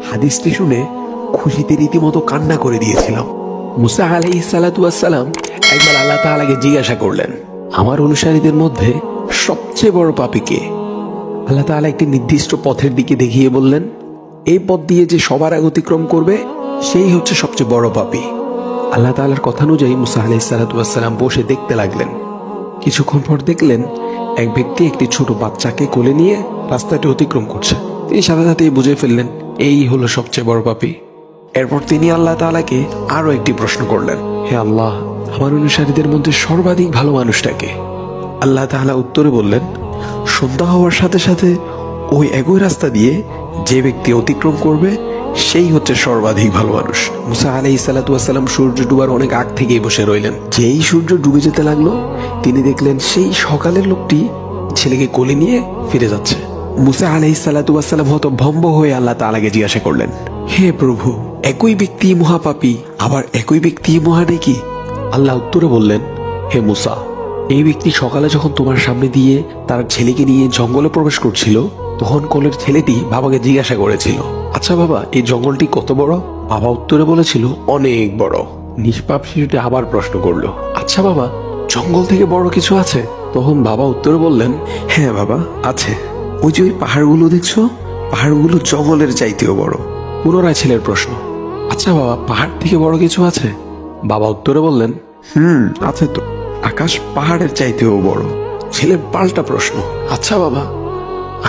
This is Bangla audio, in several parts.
হাদিসটি শুনে খুশিতে রীতিমতো কান্না করে দিয়েছিলাম। মুসা আলাইহিস সালাতু ওয়াস সালাম একবার আল্লাহ তাআলাকে জিজ্ঞাসা করলেন, আমার অনুসারীদের মধ্যে সবচেয়ে বড় পাপী কে? আল্লাহ তাআলা একটি নির্দিষ্ট পথের দিকে দেখিয়ে বললেন, এই পথ দিয়ে যে সবার আগে অতিক্রম করবে সেই হচ্ছে সবচেয়ে বড় পাপী। আল্লাহ তাআলার কথা অনুযায়ী মুসা আলাইহিস সালাতু ওয়াস সালাম বসে দেখতে লাগলেন। কিছুক্ষণ পর দেখলেন এক ব্যক্তি একটি ছোট বাচ্চাকে কোলে নিয়ে রাস্তাটি অতিক্রম করছে। তিনি সাথে সাথেই বুঝে ফেললেন এই হলো সবচেয়ে বড় পাপী। এরপর তিনি আল্লাহ তাআলাকে আরো একটি প্রশ্ন করলেন, হে আল্লাহ, আমার অনুসারীদের মধ্যে সর্বাধিক ভালো মানুষটাকে? আল্লাহ তাআলা উত্তরে বললেন, সন্ধ্যা হওয়ার সাথে সাথে ওই একই রাস্তা দিয়ে যে ব্যক্তি অতিক্রম করবে সেই হচ্ছে সর্বাধিক ভালো মানুষ। মুসা আলাইহিস সালাতু ওয়াস সালাম সূর্য ডুবার অনেক আগ থেকেই বসে রইলেন। যেই সূর্য ডুবে যেতে লাগলো তিনি দেখলেন সেই সকালের লোকটি ছেলেকে কোলে নিয়ে ফিরে যাচ্ছে। মুসা আলাইহিস সালাতু ওয়াস সালাম হতভম্ব হয়ে আল্লাহ তাআলাকে জিজ্ঞাসা করলেন, হে প্রভু, একই ব্যক্তি মহাপাপী আবার একই ব্যক্তি মহানেকি? আল্লাহ উত্তরে বললেন, হে মুসা, এই ব্যক্তি সকালে যখন তোমার সামনে দিয়ে তার ছেলেকে নিয়ে জঙ্গলে প্রবেশ করছিল তখন কোলের ছেলেটি বাবাকে জিজ্ঞাসা করেছিল, আচ্ছা বাবা, এই জঙ্গলটি কত বড়? বাবা উত্তরে বলেছিল, অনেক বড়। নিষ্পাপ শিশুটি আবার প্রশ্ন করলো, আচ্ছা বাবা, জঙ্গল থেকে বড় কিছু আছে? তখন বাবা উত্তরে বললেন, হ্যাঁ বাবা, আছে। ওই যে ওই পাহাড়গুলো দেখছো, পাহাড়গুলো জঙ্গলের চাইতেও বড়। পুনরায় ছেলের প্রশ্ন, আচ্ছা বাবা, পাহাড় থেকে বড় কিছু আছে? বাবা উত্তরে বললেন, আছে তো, আকাশ পাহাড়ের চাইতেও বড়। ছেলের পাল্টা প্রশ্ন, আচ্ছা বাবা,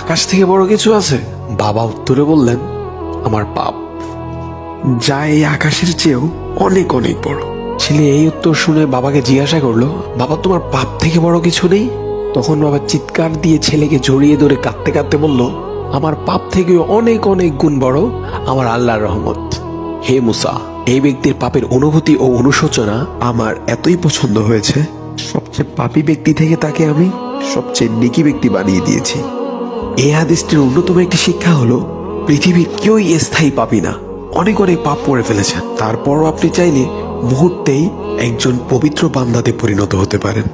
আকাশ থেকে বড় কিছু আছে? বাবা উত্তরে বললেন, আমার পাপ, যা এই আকাশের চেয়েও অনেক অনেক বড়। ছেলে এই উত্তর শুনে বাবাকে জিজ্ঞাসা করলো, বাবা, তোমার পাপ থেকে বড় কিছু নেই? তখন বাবা চিৎকার দিয়ে ছেলেকে জড়িয়ে ধরে কাঁদতে কাঁদতে বলল, আমার পাপ থেকে অনেক অনেক গুণ বড় আমার আল্লাহর রহমত। হে মুসা, এই ব্যক্তির পাপের অনুভূতি ও অনুশোচনা আমার এতই পছন্দ হয়েছে, সবচেয়ে পাপী ব্যক্তি থেকে তাকে আমি সবচেয়ে নেকি ব্যক্তি বানিয়ে দিয়েছি। এই হাদিসটির অন্যতম একটি শিক্ষা হলো, পৃথিবীর কেউই স্থায়ী পাপী না। অনেক অনেক পাপ করে ফেলেছেন, তারপরও আপনি চাইলে মুহূর্তেই একজন পবিত্র বান্দাতে পরিণত হতে পারেন।